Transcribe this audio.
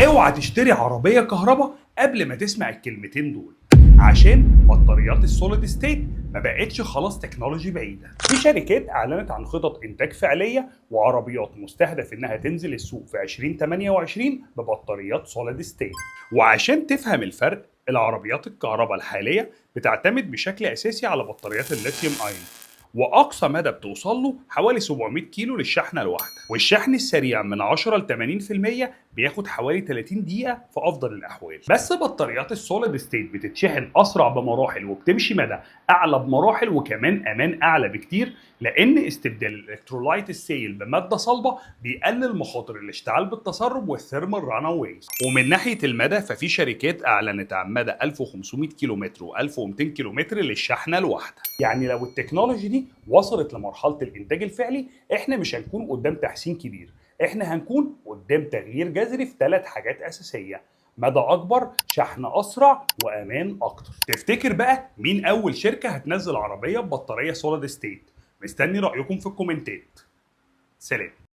اوعى تشتري عربية كهرباء قبل ما تسمع الكلمتين دول، عشان بطاريات السوليد ستيت ما بقتش خلاص تكنولوجي بعيدة. في شركات اعلنت عن خطط انتاج فعلية وعربيات مستهدف انها تنزل السوق في 2028 ببطاريات سوليد ستيت. وعشان تفهم الفرق، العربيات الكهرباء الحالية بتعتمد بشكل اساسي على بطاريات الليثيوم ايون، واقصى مدى بتوصل له حوالي 700 كيلو للشحنه الواحده، والشحن السريع من 10 ل 80% بياخد حوالي 30 دقيقه في افضل الاحوال. بس بطاريات السوليد ستيت بتتشحن اسرع بمراحل وبتمشي مدى اعلى بمراحل، وكمان امان اعلى بكتير، لان استبدال الالكترولايت السائل بماده صلبه بيقلل مخاطر الاشتعال بالتسرب والثيرمال ران اويز. ومن ناحيه المدى، ففي شركات اعلنت عن مدى 1500 كيلومتر و1200 كيلومتر للشحنه الواحده. يعني لو التكنولوجي دي وصلت لمرحله الانتاج الفعلي، احنا مش هنكون قدام تحسين كبير، احنا هنكون قدام تغيير جذري في 3 حاجات اساسيه: مدى اكبر، شحن اسرع، وامان اكتر. تفتكر بقى مين اول شركه هتنزل عربيه ببطاريه سوليد ستيت؟ مستني رايكم في الكومنتات. سلام.